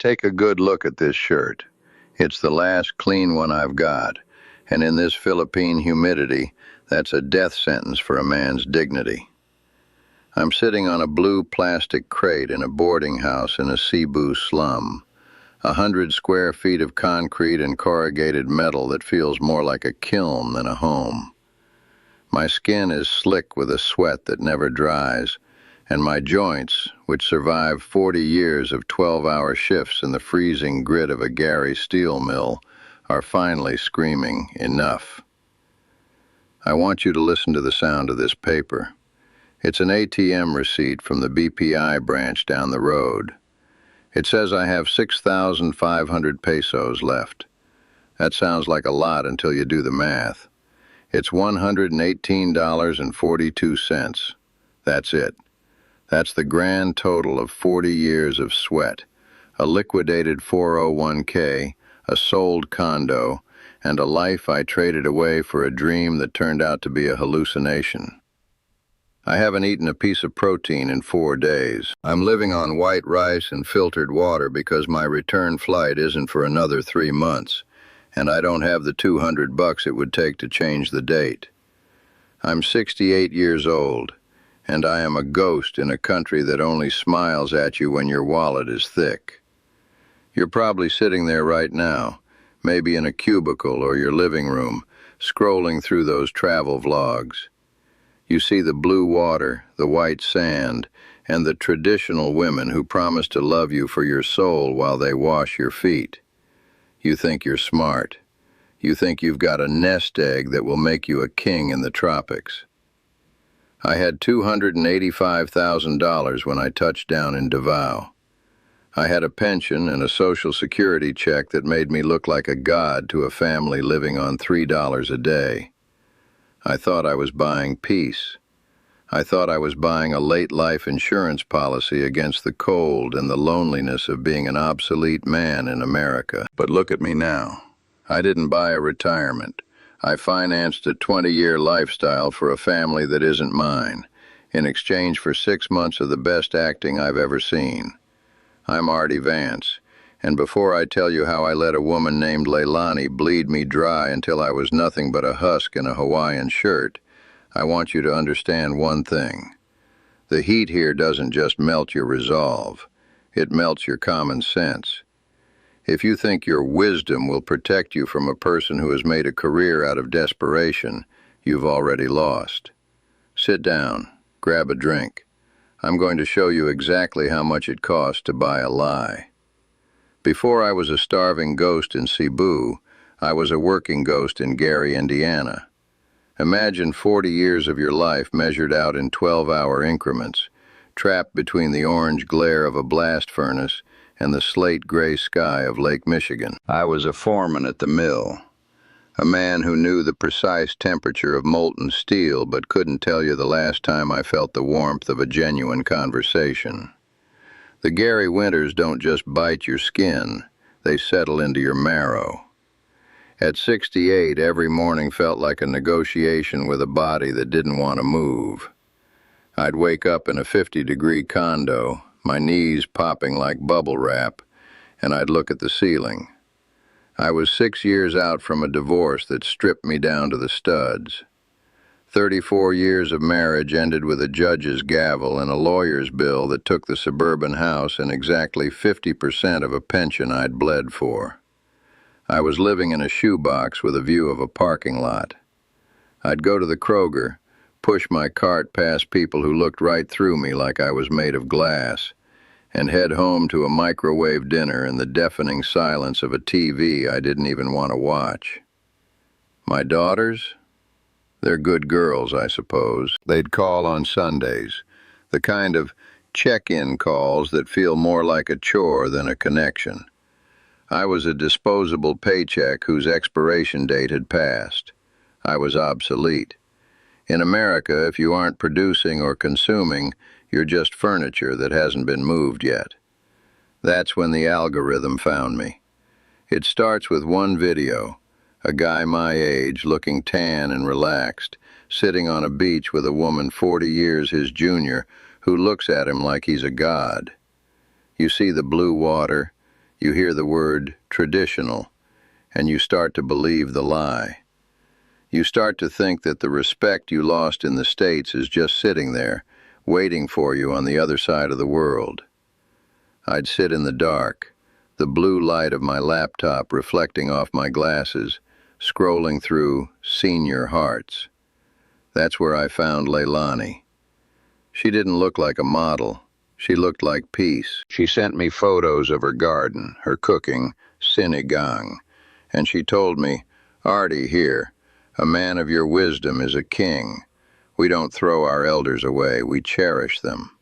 Take a good look at this shirt. It's the last clean one I've got, and in this Philippine humidity, that's a death sentence for a man's dignity. I'm sitting on a blue plastic crate in a boarding house in a Cebu slum. 100 square feet of concrete and corrugated metal that feels more like a kiln than a home. My skin is slick with a sweat that never dries, and my joints, which survived 40 years of 12-hour shifts in the freezing grit of a Gary steel mill, are finally screaming, enough. I want you to listen to the sound of this paper. It's an ATM receipt from the BPI branch down the road. It says I have 6,500 pesos left. That sounds like a lot until you do the math. It's $118.42. That's it. That's the grand total of 40 years of sweat, a liquidated 401k, a sold condo, and a life I traded away for a dream that turned out to be a hallucination. I haven't eaten a piece of protein in 4 days. I'm living on white rice and filtered water because my return flight isn't for another 3 months, and I don't have the $200 it would take to change the date. I'm 68 years old, and I am a ghost in a country that only smiles at you when your wallet is thick. You're probably sitting there right now, maybe in a cubicle or your living room, scrolling through those travel vlogs. You see the blue water, the white sand, and the traditional women who promise to love you for your soul while they wash your feet. You think you're smart. You think you've got a nest egg that will make you a king in the tropics. I had $285,000 when I touched down in Davao. I had a pension and a Social Security check that made me look like a god to a family living on $3 a day. I thought I was buying peace. I thought I was buying a late life insurance policy against the cold and the loneliness of being an obsolete man in America. But look at me now. I didn't buy a retirement. I financed a 20-year lifestyle for a family that isn't mine, in exchange for 6 months of the best acting I've ever seen. I'm Artie Vance, and before I tell you how I let a woman named Leilani bleed me dry until I was nothing but a husk in a Hawaiian shirt, I want you to understand one thing. The heat here doesn't just melt your resolve, it melts your common sense. If you think your wisdom will protect you from a person who has made a career out of desperation, you've already lost. Sit down, grab a drink. I'm going to show you exactly how much it costs to buy a lie. Before I was a starving ghost in Cebu, I was a working ghost in Gary, Indiana. Imagine 40 years of your life measured out in 12-hour increments, trapped between the orange glare of a blast furnace and the slate-gray sky of Lake Michigan. I was a foreman at the mill, a man who knew the precise temperature of molten steel but couldn't tell you the last time I felt the warmth of a genuine conversation. The Gary winters don't just bite your skin, they settle into your marrow. At 68, every morning felt like a negotiation with a body that didn't want to move. I'd wake up in a 50-degree condo, my knees popping like bubble wrap, and I'd look at the ceiling. I was 6 years out from a divorce that stripped me down to the studs. 34 years of marriage ended with a judge's gavel and a lawyer's bill that took the suburban house and exactly 50% of a pension I'd bled for. I was living in a shoebox with a view of a parking lot. I'd go to the Kroger, push my cart past people who looked right through me like I was made of glass, and head home to a microwave dinner in the deafening silence of a TV I didn't even want to watch. My daughters? They're good girls, I suppose. They'd call on Sundays, the kind of check-in calls that feel more like a chore than a connection. I was a disposable paycheck whose expiration date had passed. I was obsolete. In America, if you aren't producing or consuming, you're just furniture that hasn't been moved yet. That's when the algorithm found me. It starts with one video, a guy my age, looking tan and relaxed, sitting on a beach with a woman 40 years his junior, who looks at him like he's a god. You see the blue water. You hear the word traditional, and you start to believe the lie. You start to think that the respect you lost in the States is just sitting there, waiting for you on the other side of the world. I'd sit in the dark, the blue light of my laptop reflecting off my glasses, scrolling through Senior Hearts. That's where I found Leilani. She didn't look like a model. She looked like peace. She sent me photos of her garden, her cooking, sinigang, and she told me, "Artie, here, a man of your wisdom is a king. We don't throw our elders away, we cherish them."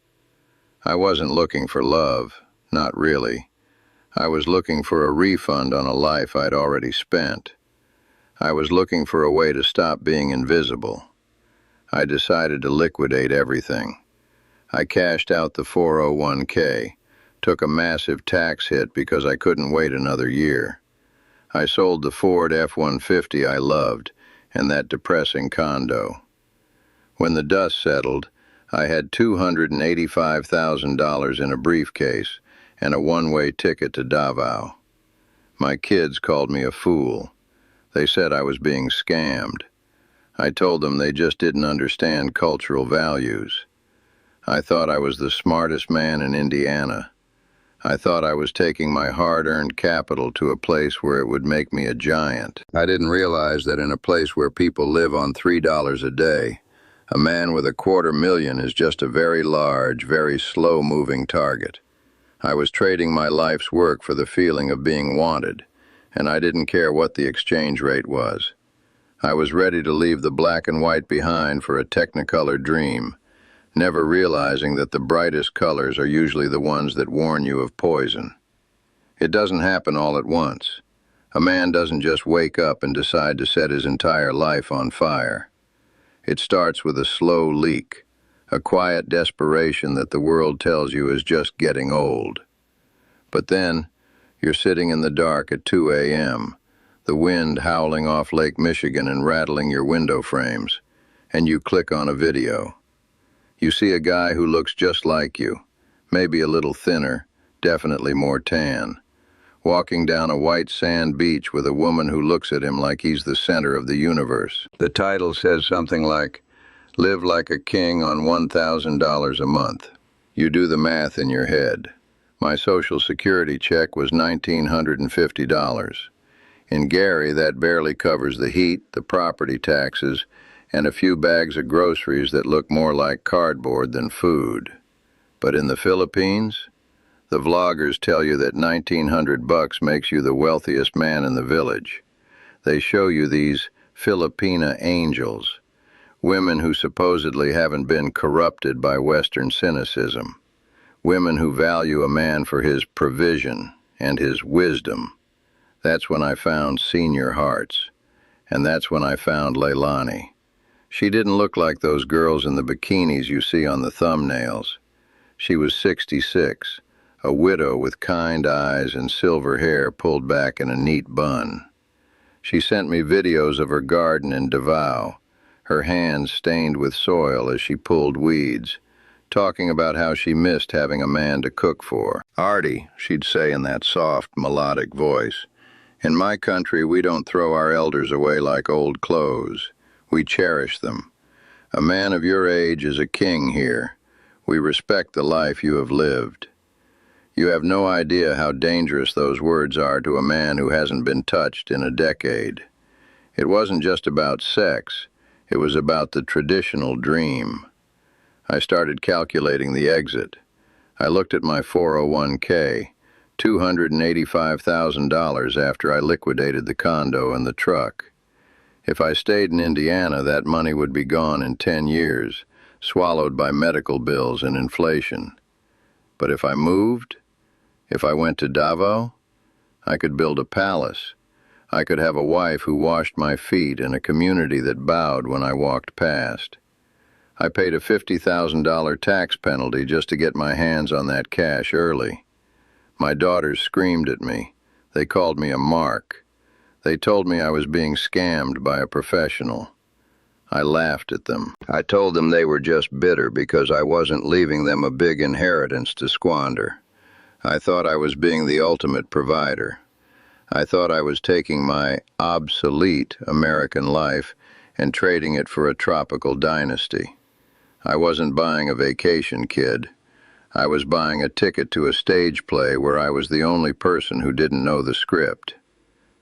I wasn't looking for love, not really. I was looking for a refund on a life I'd already spent. I was looking for a way to stop being invisible. I decided to liquidate everything. I cashed out the 401k, took a massive tax hit because I couldn't wait another year. I sold the Ford F-150 I loved and that depressing condo. When the dust settled, I had $285,000 in a briefcase and a one-way ticket to Davao. My kids called me a fool. They said I was being scammed. I told them they just didn't understand cultural values. I thought I was the smartest man in Indiana. I thought I was taking my hard-earned capital to a place where it would make me a giant. I didn't realize that in a place where people live on $3 a day, a man with $250,000 is just a very large, very slow-moving target. I was trading my life's work for the feeling of being wanted, and I didn't care what the exchange rate was. I was ready to leave the black and white behind for a technicolor dream, never realizing that the brightest colors are usually the ones that warn you of poison. It doesn't happen all at once. A man doesn't just wake up and decide to set his entire life on fire. It starts with a slow leak, a quiet desperation that the world tells you is just getting old. But then, you're sitting in the dark at 2 a.m., the wind howling off Lake Michigan and rattling your window frames, and you click on a video. You see a guy who looks just like you, maybe a little thinner, definitely more tan, walking down a white sand beach with a woman who looks at him like he's the center of the universe. The title says something like, "Live like a king on $1,000 a month." You do the math in your head. My Social Security check was $1,950. In Gary, that barely covers the heat, the property taxes, and a few bags of groceries that look more like cardboard than food. But in the Philippines, the vloggers tell you that $1,900 makes you the wealthiest man in the village. They show you these Filipina angels, women who supposedly haven't been corrupted by Western cynicism, women who value a man for his provision and his wisdom. That's when I found Senior Hearts, and that's when I found Leilani. She didn't look like those girls in the bikinis you see on the thumbnails. She was 66, a widow with kind eyes and silver hair pulled back in a neat bun. She sent me videos of her garden in Davao, her hands stained with soil as she pulled weeds, talking about how she missed having a man to cook for. "Artie," she'd say in that soft, melodic voice, "in my country we don't throw our elders away like old clothes. We cherish them. A man of your age is a king here. We respect the life you have lived." You have no idea how dangerous those words are to a man who hasn't been touched in a decade. It wasn't just about sex. It was about the traditional dream. I started calculating the exit. I looked at my 401k, $285,000 after I liquidated the condo and the truck. If I stayed in Indiana, that money would be gone in 10 years, swallowed by medical bills and inflation. But if I moved, if I went to Davao, I could build a palace. I could have a wife who washed my feet in a community that bowed when I walked past. I paid a $50,000 tax penalty just to get my hands on that cash early. My daughters screamed at me. They called me a mark. They told me I was being scammed by a professional. I laughed at them. I told them they were just bitter because I wasn't leaving them a big inheritance to squander. I thought I was being the ultimate provider. I thought I was taking my obsolete American life and trading it for a tropical dynasty. I wasn't buying a vacation, kid. I was buying a ticket to a stage play where I was the only person who didn't know the script.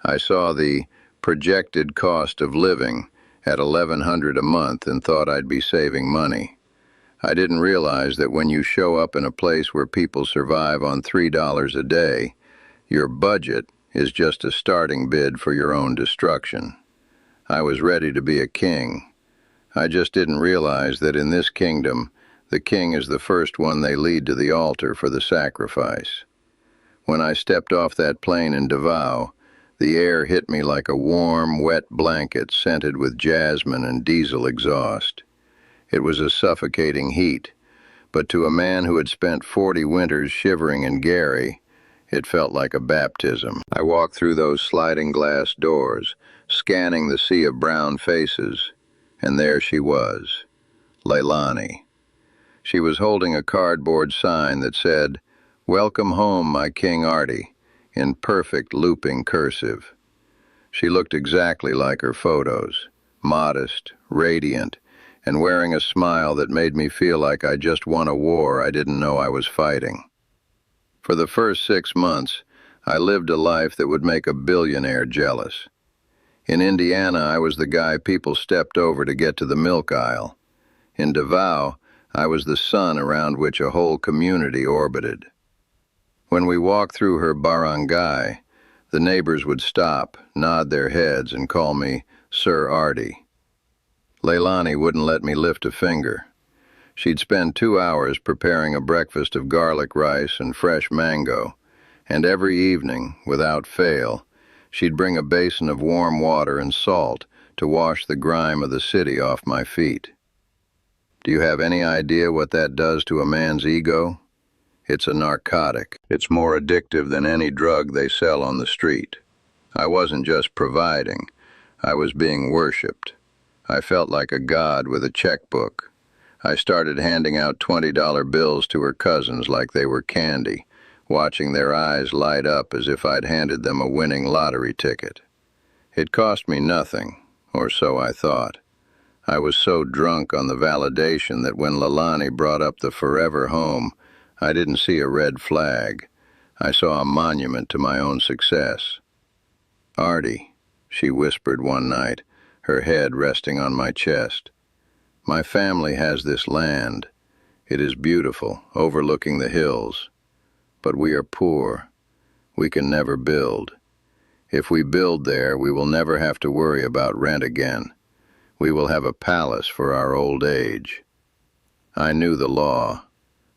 I saw the projected cost of living at $1,100 a month and thought I'd be saving money. I didn't realize that when you show up in a place where people survive on $3 a day, your budget is just a starting bid for your own destruction. I was ready to be a king. I just didn't realize that in this kingdom, the king is the first one they lead to the altar for the sacrifice. When I stepped off that plane in Davao, the air hit me like a warm, wet blanket scented with jasmine and diesel exhaust. It was a suffocating heat, but to a man who had spent 40 winters shivering in Gary, it felt like a baptism. I walked through those sliding glass doors, scanning the sea of brown faces, and there she was, Leilani. She was holding a cardboard sign that said, "Welcome home, my King Artie," in perfect looping cursive. She looked exactly like her photos, modest, radiant, and wearing a smile that made me feel like I just won a war I didn't know I was fighting. For the first 6 months, I lived a life that would make a billionaire jealous. In Indiana, I was the guy people stepped over to get to the milk aisle. In Davao, I was the sun around which a whole community orbited. When we walked through her barangay, the neighbors would stop, nod their heads, and call me Sir Artie. Leilani wouldn't let me lift a finger. She'd spend 2 hours preparing a breakfast of garlic rice and fresh mango, and every evening, without fail, she'd bring a basin of warm water and salt to wash the grime of the city off my feet. Do you have any idea what that does to a man's ego? It's a narcotic. It's more addictive than any drug they sell on the street. I wasn't just providing, I was being worshipped. I felt like a god with a checkbook. I started handing out $20 bills to her cousins like they were candy, watching their eyes light up as if I'd handed them a winning lottery ticket. It cost me nothing, or so I thought. I was so drunk on the validation that when Leilani brought up the forever home, I didn't see a red flag. I saw a monument to my own success. "Artie," she whispered one night, her head resting on my chest. "My family has this land. It is beautiful, overlooking the hills. But we are poor. We can never build. If we build there, we will never have to worry about rent again. We will have a palace for our old age." I knew the law.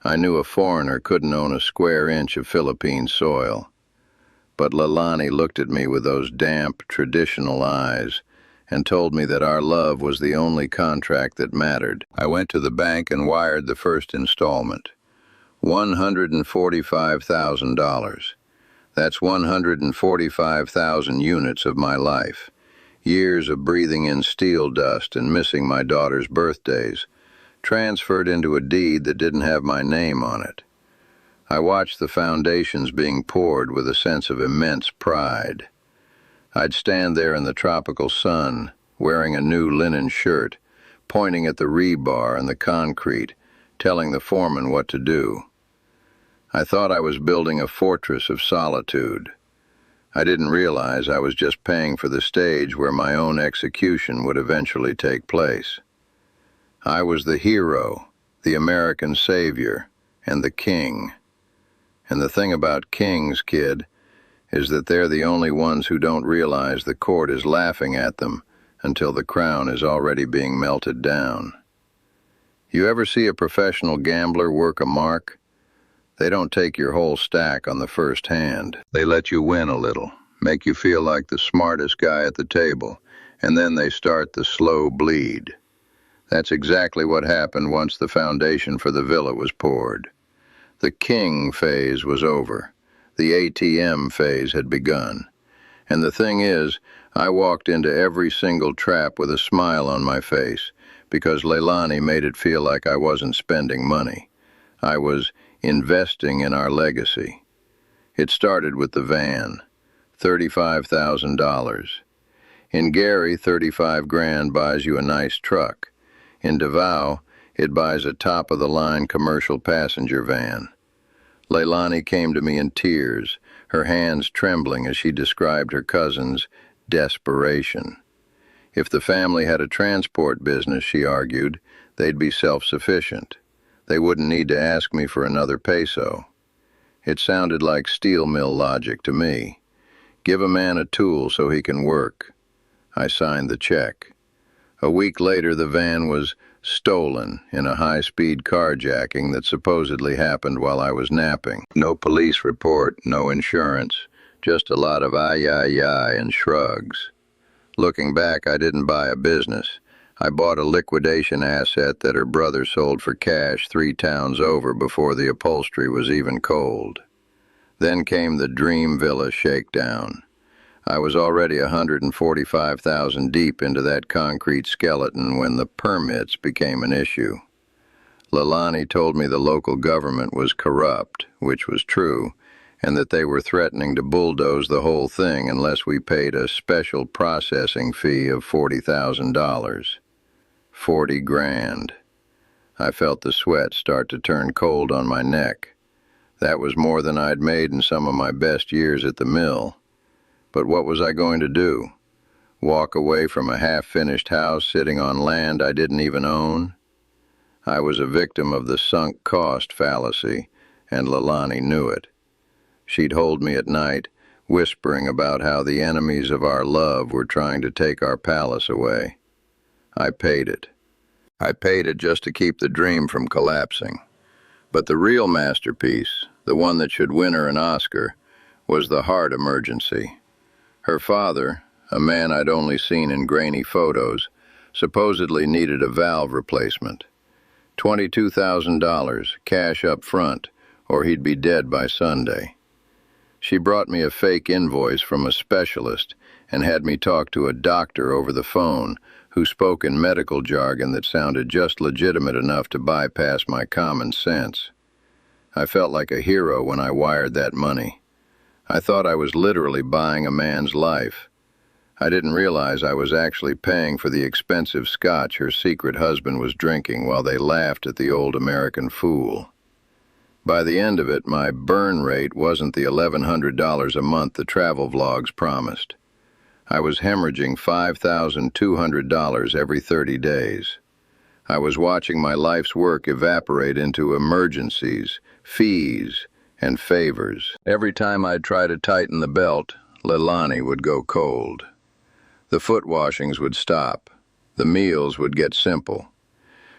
I knew a foreigner couldn't own a square inch of Philippine soil. But Leilani looked at me with those damp, traditional eyes and told me that our love was the only contract that mattered. I went to the bank and wired the first installment. $145,000. That's 145,000 units of my life. Years of breathing in steel dust and missing my daughter's birthdays, transferred into a deed that didn't have my name on it. I watched the foundations being poured with a sense of immense pride. I'd stand there in the tropical sun, wearing a new linen shirt, pointing at the rebar and the concrete, telling the foreman what to do. I thought I was building a fortress of solitude. I didn't realize I was just paying for the stage where my own execution would eventually take place. I was the hero, the American savior, and the king. And the thing about kings, kid, is that they're the only ones who don't realize the court is laughing at them until the crown is already being melted down. You ever see a professional gambler work a mark? They don't take your whole stack on the first hand. They let you win a little, make you feel like the smartest guy at the table, and then they start the slow bleed. That's exactly what happened once the foundation for the villa was poured. The king phase was over. The ATM phase had begun. And the thing is, I walked into every single trap with a smile on my face because Leilani made it feel like I wasn't spending money. I was investing in our legacy. It started with the van, $35,000. In Gary, 35 grand buys you a nice truck. In Davao, it buys a top-of-the-line commercial passenger van. Leilani came to me in tears, her hands trembling as she described her cousin's desperation. If the family had a transport business, she argued, they'd be self-sufficient. They wouldn't need to ask me for another peso. It sounded like steel mill logic to me. Give a man a tool so he can work. I signed the check. A week later, the van was stolen in a high-speed carjacking that supposedly happened while I was napping. No police report, no insurance, just a lot of ay, ay, ay and shrugs. Looking back, I didn't buy a business. I bought a liquidation asset that her brother sold for cash 3 towns over before the upholstery was even cold. Then came the dream villa shakedown. I was already 145,000 deep into that concrete skeleton when the permits became an issue. Leilani told me the local government was corrupt, which was true, and that they were threatening to bulldoze the whole thing unless we paid a special processing fee of $40,000. 40 grand. I felt the sweat start to turn cold on my neck. That was more than I'd made in some of my best years at the mill. But what was I going to do? Walk away from a half-finished house sitting on land I didn't even own? I was a victim of the sunk cost fallacy, and Leilani knew it. She'd hold me at night, whispering about how the enemies of our love were trying to take our palace away. I paid it. I paid it just to keep the dream from collapsing. But the real masterpiece, the one that should win her an Oscar, was the heart emergency. Her father, a man I'd only seen in grainy photos, supposedly needed a valve replacement. $22,000, cash up front, or he'd be dead by Sunday. She brought me a fake invoice from a specialist and had me talk to a doctor over the phone who spoke in medical jargon that sounded just legitimate enough to bypass my common sense. I felt like a hero when I wired that money. I thought I was literally buying a man's life. I didn't realize I was actually paying for the expensive scotch her secret husband was drinking while they laughed at the old American fool. By the end of it, my burn rate wasn't the $1,100 a month the travel vlogs promised. I was hemorrhaging $5,200 every 30 days. I was watching my life's work evaporate into emergencies, fees, and favors. Every time I'd try to tighten the belt, Leilani would go cold. The foot washings would stop. The meals would get simple.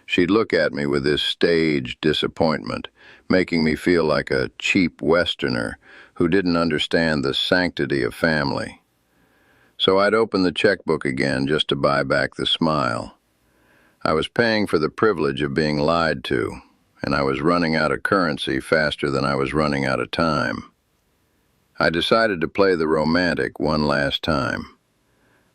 She'd look at me with this staged disappointment, making me feel like a cheap Westerner who didn't understand the sanctity of family. So I'd open the checkbook again just to buy back the smile. I was paying for the privilege of being lied to, and I was running out of currency faster than I was running out of time. I decided to play the romantic one last time.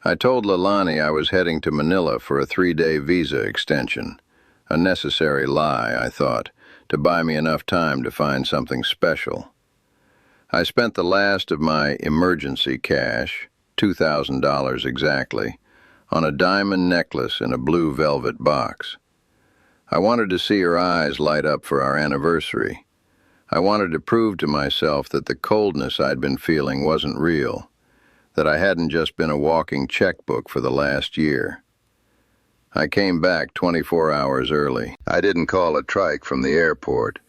I told Leilani I was heading to Manila for a 3-day visa extension. A necessary lie, I thought, to buy me enough time to find something special. I spent the last of my emergency cash, $2,000 exactly, on a diamond necklace in a blue velvet box. I wanted to see her eyes light up for our anniversary. I wanted to prove to myself that the coldness I'd been feeling wasn't real, that I hadn't just been a walking checkbook for the last year. I came back 24 hours early. I didn't call a trike from the airport.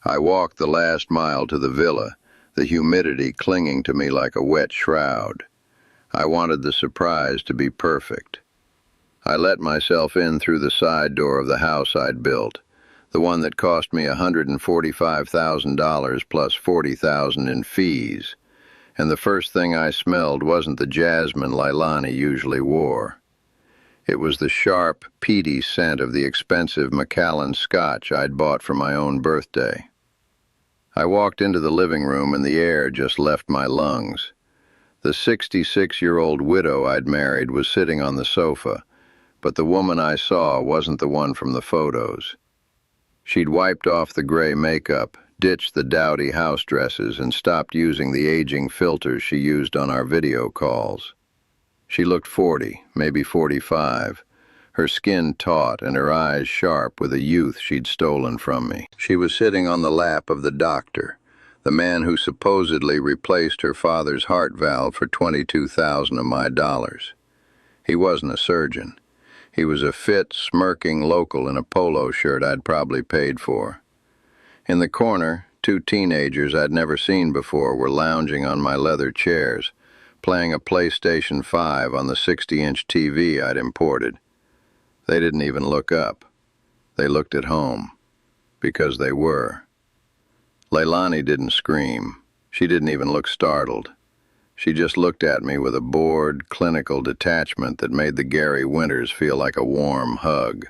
I walked the last mile to the villa, the humidity clinging to me like a wet shroud. I wanted the surprise to be perfect. I let myself in through the side door of the house I'd built, the one that cost me $145,000 plus $40,000 in fees, and the first thing I smelled wasn't the jasmine Leilani usually wore. It was the sharp, peaty scent of the expensive Macallan scotch I'd bought for my own birthday. I walked into the living room and the air just left my lungs. The 66-year-old widow I'd married was sitting on the sofa, but the woman I saw wasn't the one from the photos. She'd wiped off the gray makeup, ditched the dowdy house dresses and stopped using the aging filters she used on our video calls. She looked 40, maybe 45, her skin taut and her eyes sharp with a youth she'd stolen from me. She was sitting on the lap of the doctor, the man who supposedly replaced her father's heart valve for $22,000 of my dollars. He wasn't a surgeon. He was a fit, smirking local in a polo shirt I'd probably paid for. In the corner, two teenagers I'd never seen before were lounging on my leather chairs, playing a PlayStation 5 on the 60-inch TV I'd imported. They didn't even look up. They looked at home. Because they were. Leilani didn't scream. She didn't even look startled. She just looked at me with a bored, clinical detachment that made the Gary Winters feel like a warm hug.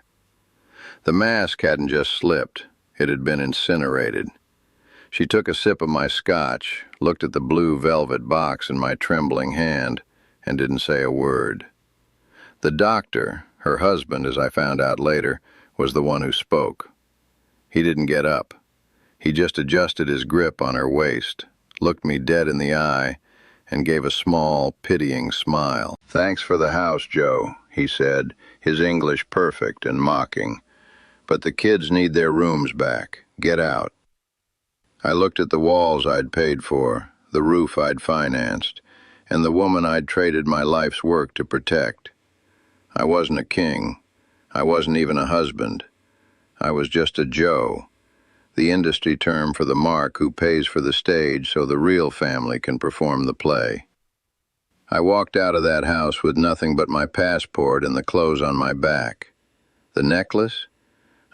The mask hadn't just slipped. It had been incinerated. She took a sip of my scotch, looked at the blue velvet box in my trembling hand, and didn't say a word. The doctor, her husband, as I found out later, was the one who spoke. He didn't get up. He just adjusted his grip on her waist, looked me dead in the eye, and gave a small, pitying smile. "Thanks for the house, Joe," he said, his English perfect and mocking. "But the kids need their rooms back. Get out." I looked at the walls I'd paid for, the roof I'd financed, and the woman I'd traded my life's work to protect. I wasn't a king. I wasn't even a husband. I was just a Joe, the industry term for the mark who pays for the stage so the real family can perform the play. I walked out of that house with nothing but my passport and the clothes on my back. The necklace?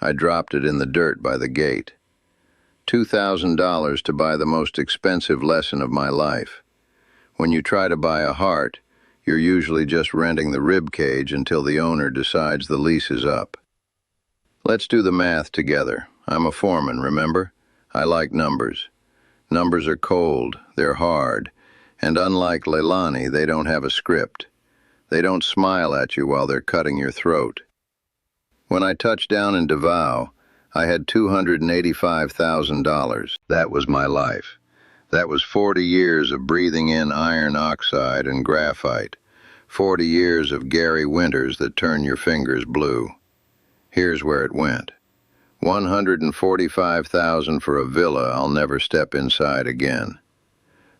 I dropped it in the dirt by the gate. $2,000 to buy the most expensive lesson of my life. When you try to buy a heart, you're usually just renting the rib cage until the owner decides the lease is up. Let's do the math together. I'm a foreman, remember? I like numbers. Numbers are cold, they're hard, and unlike Leilani, they don't have a script. They don't smile at you while they're cutting your throat. When I touched down in Davao, I had $285,000. That was my life. That was 40 years of breathing in iron oxide and graphite. 40 years of Gary Winters that turn your fingers blue. Here's where it went. $145,000 for a villa I'll never step inside again.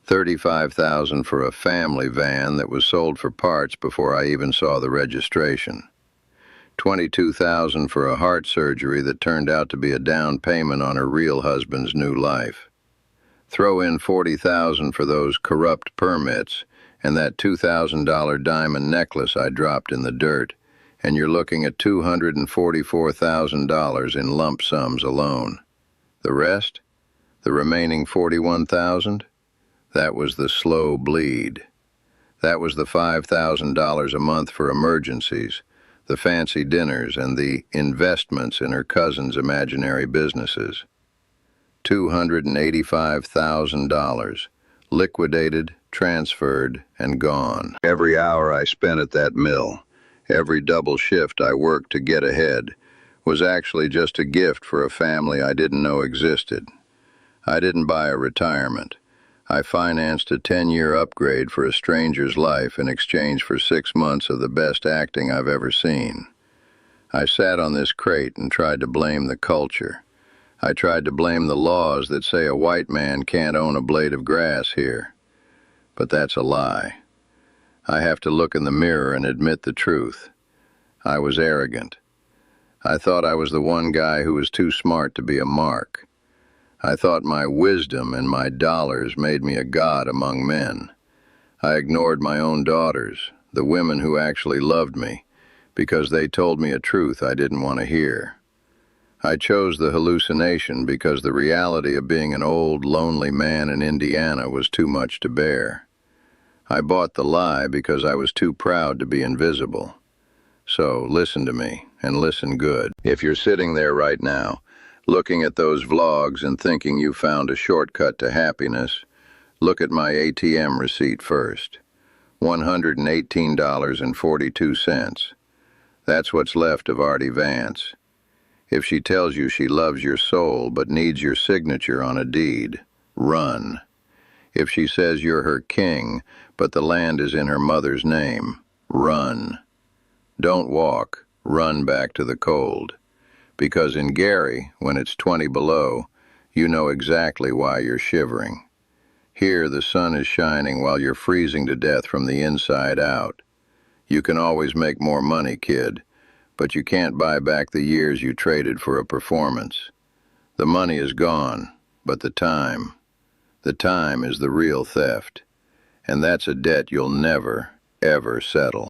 $35,000 for a family van that was sold for parts before I even saw the registration. $22,000 for a heart surgery that turned out to be a down payment on her real husband's new life. Throw in $40,000 for those corrupt permits and that $2,000 diamond necklace I dropped in the dirt, and you're looking at $244,000 in lump sums alone. The rest? The remaining $41,000? That was the slow bleed. That was the $5,000 a month for emergencies, the fancy dinners, and the investments in her cousin's imaginary businesses. $285,000, liquidated, transferred, and gone. Every hour I spent at that mill, every double shift I worked to get ahead, was actually just a gift for a family I didn't know existed. I didn't buy a retirement. I financed a 10-year upgrade for a stranger's life in exchange for 6 months of the best acting I've ever seen. I sat on this crate and tried to blame the culture. I tried to blame the laws that say a white man can't own a blade of grass here. But that's a lie. I have to look in the mirror and admit the truth. I was arrogant. I thought I was the one guy who was too smart to be a mark. I thought my wisdom and my dollars made me a god among men. I ignored my own daughters, the women who actually loved me, because they told me a truth I didn't want to hear. I chose the hallucination because the reality of being an old, lonely man in Indiana was too much to bear. I bought the lie because I was too proud to be invisible. So listen to me, and listen good. If you're sitting there right now, looking at those vlogs and thinking you found a shortcut to happiness, look at my ATM receipt first. $118.42. That's what's left of Artie Vance. If she tells you she loves your soul but needs your signature on a deed, run. If she says you're her king, but the land is in her mother's name, run. Don't walk, run back to the cold. Because in Gary, when it's 20 below, you know exactly why you're shivering. Here the sun is shining while you're freezing to death from the inside out. You can always make more money, kid, but you can't buy back the years you traded for a performance. The money is gone, but the time is the real theft, and that's a debt you'll never, ever settle.